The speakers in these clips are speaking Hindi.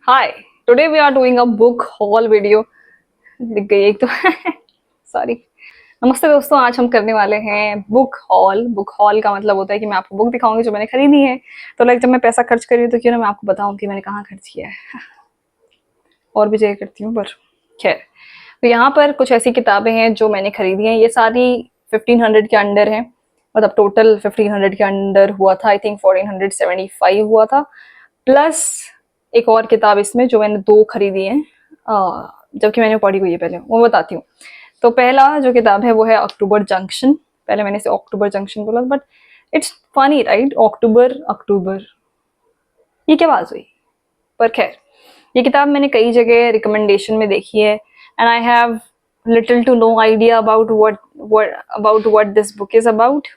Hi, today we are doing a book haul video. दिख गई एक तो सॉरी। नमस्ते दोस्तों, आज हम करने वाले हैं बुक हॉल। बुक हॉल का मतलब होता है कि मैं आपको बुक दिखाऊंगी जो मैंने खरीदी है। तो लाइक जब मैं पैसा खर्च कर रही हूँ तो क्यों ना मैं आपको बताऊं कि मैंने कहाँ खर्च किया है। और भी जगह करती हूँ पर खैर। तो यहाँ पर कुछ ऐसी किताबें हैं जो मैंने खरीदी हैं। ये सारी 1500 के अंडर हैं, मतलब टोटल 1500 के अंडर हुआ था। आई थिंक 1475 हुआ था, प्लस एक और किताब इसमें जो मैंने दो खरीदी है, जबकि मैंने पढ़ी हुई है पहले, वो बताती हूँ। तो पहला जो किताब है वो है अक्टूबर जंक्शन। पहले मैंने इसे अक्टूबर जंक्शन बोला, बट इट्स फनी राइट, अक्टूबर अक्टूबर, ये क्या बात हुई। पर खैर, ये किताब मैंने कई जगह रिकमेंडेशन में देखी है and I have little to no idea about what this book is about.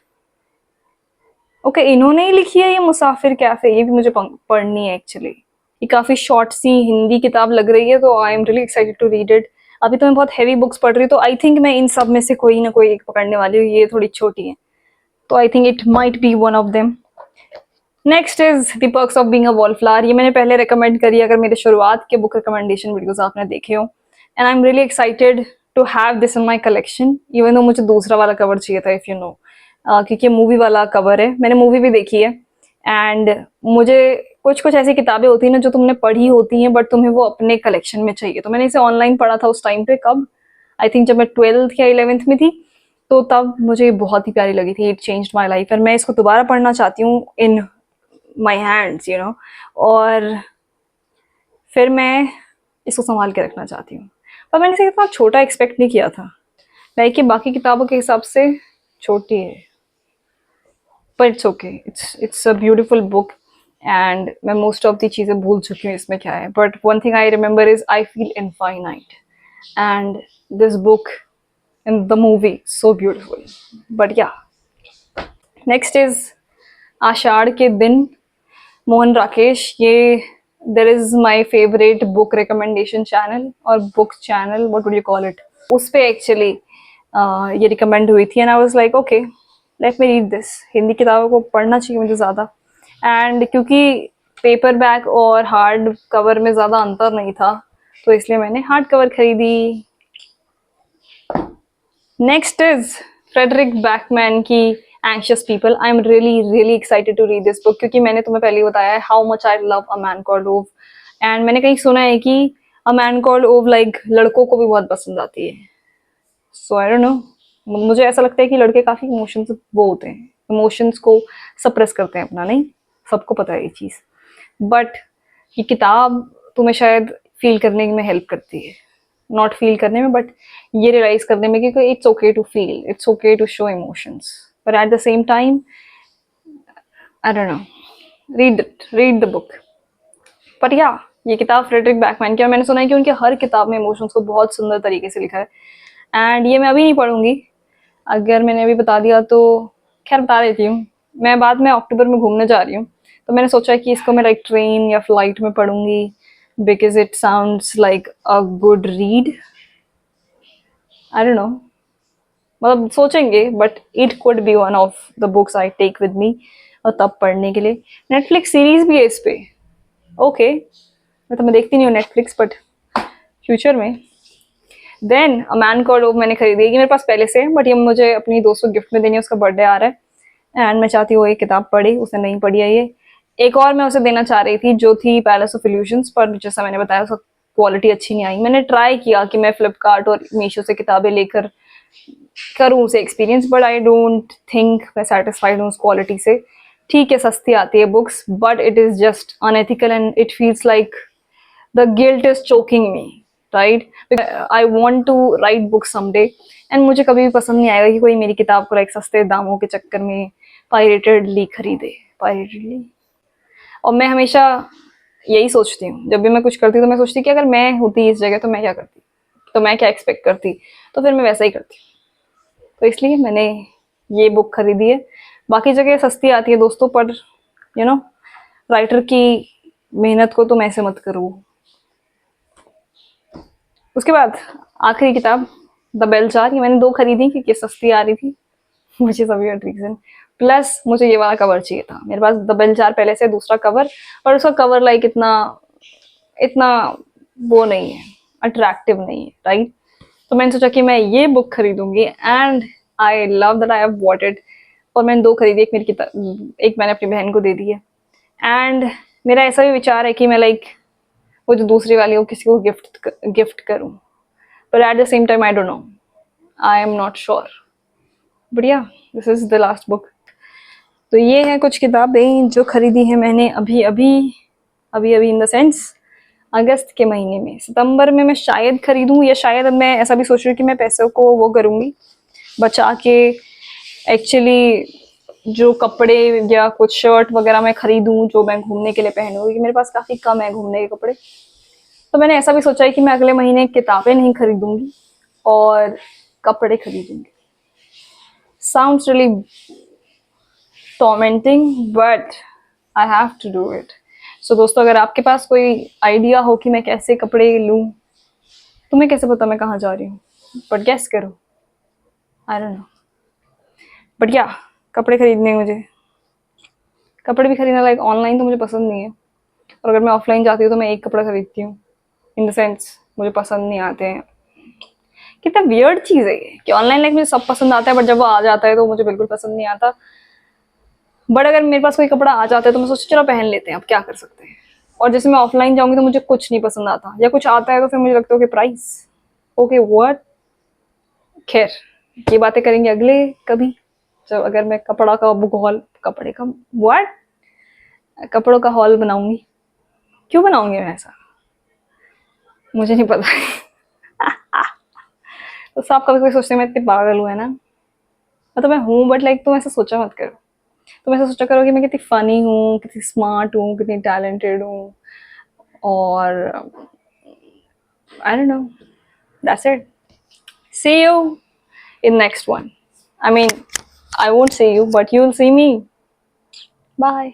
Okay, इन्होंने ही लिखी है ये मुसाफिर कैफे, ये भी मुझे पढ़नी है एक्चुअली। ये काफी शॉर्ट सी हिंदी किताब लग रही है, तो I am really excited to read it. अभी तो मैं बहुत हैवी बुक्स पढ़ रही हूँ, तो आई थिंक मैं इन सब में से कोई ना कोई एक पकड़ने वाली हूँ। ये थोड़ी छोटी है, तो I think it might be one of them. Next is the perks of being a wallflower. ये मैंने पहले रिकमेंड करी अगर मेरे शुरुआत के बुक रिकमेंडेशन वीडियोस आपने देखे हो, and I am really excited to have this in my collection. Even though मुझे दूसरा वाला कवर चाहिए था, इफ यू नो, क्योंकि मूवी वाला कवर है। मैंने मूवी भी देखी है, एंड मुझे कुछ कुछ ऐसी किताबें होती हैं ना जो तुमने पढ़ी होती हैं बट तुम्हें वो अपने कलेक्शन में चाहिए। तो मैंने इसे ऑनलाइन पढ़ा था उस टाइम पे, कब, आई थिंक जब मैं 12th या 11th में थी, तो तब मुझे बहुत ही प्यारी लगी थी। इट चेंज्ड माई लाइफ, और मैं इसको दोबारा पढ़ना चाहती हूँ इन माई हैंड्स, यू नो, और फिर मैं इसको संभाल के रखना चाहती हूँ। पर मैंने इसे इतना छोटा एक्सपेक्ट नहीं किया था, लाइक कि बाकी किताबों के हिसाब से छोटी है, पर it's okay, it's a beautiful book. And मैं मोस्ट ऑफ दी चीज़ें भूल चुकी हूँ इसमें क्या है, but one thing I remember is I feel infinite, and this book in the movie so beautiful. But yeah, next is Ashadh ke din, Mohan Rakesh. ये there is my favourite book recommendation channel और book channel, what would you call it, उस पे एक्चुअली ये रिकमेंड हुई थी and I was like okay, let me read this. Hindi किताबों को पढ़ना चाहिए मुझे ज़्यादा, एंड क्योंकि पेपर बैक और हार्ड कवर में ज़्यादा अंतर नहीं था, तो इसलिए मैंने हार्ड कवर खरीदी। नेक्स्ट इज फ्रेडरिक बैकमैन की anxious people. I am really really excited to read this book, क्योंकि मैंने तुम्हें पहले ही बताया है how much I love a man called Ove, and मैंने कहीं सुना है कि अ मैन कॉल्ड ओव लाइक लड़कों को भी बहुत पसंद आती है। सो आई डोंट नो, मुझे ऐसा लगता है कि लड़के काफी इमोशंस वो होते हैं, इमोशंस को सप्रेस करते हैं अपना, नहीं सबको पता है ये चीज, बट ये किताब तुम्हें शायद फील करने में हेल्प करती है, नॉट फील करने में बट ये रियलाइज करने में कि it's okay to feel, it's okay to show emotions, but at the same time I don't know, read the book. पर या, ये किताब फ्रेडरिक बैकमैन की, और मैंने सुना है कि उनके हर किताब में इमोशंस को बहुत सुंदर तरीके से लिखा है, एंड ये मैं अभी नहीं पढ़ूंगी। अगर मैंने अभी बता दिया तो खैर बता देती हूँ, मैं बाद में अक्टूबर में घूमने जा रही हूँ, तो मैंने सोचा कि इसको मैं लाइक ट्रेन या फ्लाइट में पढ़ूंगी, because it sounds like a good read. I don't know, मतलब सोचेंगे, but it could be one of the books I take with me, और तब पढ़ने के लिए। नेटफ्लिक्स सीरीज भी है इस पे, ओके, मैं देखती नहीं हूँ नेटफ्लिक्स, बट फ्यूचर में। देन अ मैन कॉल्ड ओव मैंने खरीदी है, ये मेरे पास पहले से है, बट ये मुझे अपनी दोस्त को गिफ्ट में देनी है, उसका बर्थडे आ रहा है एंड मैं चाहती हूँ ये किताब पढ़ी, उसने नहीं पढ़ी है ये। एक और मैं उसे देना चाह रही थी जो थी पैलेस ऑफ इल्यूशंस, पर जैसा मैंने बताया उसका क्वालिटी अच्छी नहीं आई। मैंने ट्राई किया कि मैं फ्लिपकार्ट और मीशो से किताबें लेकर करूँ उसे experience, but I don't think मैं सेटिस्फाइड हूँ उस क्वालिटी से। ठीक है, सस्ती आती है books, but it is just unethical and it feels like the guilt is choking me, right? I want to write books someday, and मुझे कभी भी पसंद नहीं आएगा कि कोई मेरी किताब को लाइक सस्ते दामों के चक्कर में पायरेटेडली खरीदे, पायरेटेडली। और मैं हमेशा यही सोचती हूँ, जब भी मैं कुछ करती हूँ तो मैं सोचती कि अगर मैं होती इस जगह तो मैं क्या करती, तो मैं क्या एक्सपेक्ट करती, तो फिर मैं वैसा ही करती। तो इसलिए मैंने ये बुक खरीदी है। बाकी जगह सस्ती आती है दोस्तों, पर यू नो, राइटर की मेहनत को तुम ऐसे मत करो। उसके बाद आखिरी किताब द बेल जार, ये मैंने दो खरीदी क्योंकि सस्ती आ रही थी, मुझे सभी रीजन, प्लस मुझे ये वाला कवर चाहिए था। मेरे पास द बेल जार पहले से दूसरा कवर, और उसका कवर लाइक इतना इतना वो नहीं है, अट्रैक्टिव नहीं है, राइट? तो मैंने सोचा कि मैं ये बुक खरीदूंगी and I love that I have bought it. और मैंने 2 खरीदी, एक मेरी किताब, एक मैंने अपनी बहन को दे दी है। एंड मेरा ऐसा भी विचार है कि मैं लाइक वो जो दूसरी वाली है वो किसी को गिफ्ट करूं, but at the same time I don't know, I am not sure. But yeah, this is the last book. तो ये है कुछ किताबें जो खरीदी है मैंने अभी अभी, इन द सेंस अगस्त के महीने में। सितंबर में मैं शायद खरीदूं, या शायद अब मैं ऐसा भी सोच रही हूँ कि मैं पैसों को वो करूंगी बचा के, एक्चुअली जो कपड़े या कुछ शर्ट वगैरह मैं खरीदूं जो मैं घूमने के लिए पहनूं, क्योंकि मेरे पास काफ़ी कम है घूमने के कपड़े। तो मैंने ऐसा भी सोचा है कि मैं अगले महीने किताबें नहीं खरीदूंगी और कपड़े खरीदूंगी। Sounds really tormenting but I have to do it. So दोस्तों, अगर आपके पास कोई आइडिया हो कि मैं कैसे कपड़े लूं, तुम्हें कैसे पता मैं कहाँ जा रही हूँ, बट गेस करो, आई डोंट नो। बट या, कपड़े खरीदने मुझे, कपड़े भी खरीदना लाइक ऑनलाइन तो मुझे पसंद नहीं है, और अगर मैं ऑफलाइन जाती हूँ तो मैं एक कपड़ा खरीदती हूँ, इन द सेंस मुझे पसंद नहीं आते हैं। कितना वियर्ड चीज़ है ये कि ऑनलाइन लाइक मुझे सब पसंद आता है, बट जब वो आ जाता है तो मुझे बिल्कुल पसंद नहीं आता। बट अगर मेरे पास कोई कपड़ा आ जाता है तो मैं सोचती चलो पहन लेते हैं, अब क्या कर सकते हैं। और जैसे मैं ऑफलाइन जाऊंगी तो मुझे कुछ नहीं पसंद आता, या कुछ आता है तो फिर मुझे लगता है कि प्राइस, ओके व्हाट। खैर, ये बातें करेंगे अगले कभी, जब अगर मैं कपड़ा का बुक हॉल, कपड़े का व्हाट, कपड़ों का हॉल बनाऊंगी। क्यों बनाऊंगी मैं ऐसा, मुझे नहीं पता। तो सब कभी कभी सोचते हैं मैं इतनी पागल हूँ, है ना? मतलब मैं हूँ, बट लाइक तुम ऐसा सोचा मत करो। तुम ऐसा सोचा करो कि मैं कितनी फनी हूँ, कितनी स्मार्ट हूँ, कितनी टैलेंटेड हूँ, और आई don't no, that's it. See you in next one. I mean, I won't see you, but you'll see me. Bye.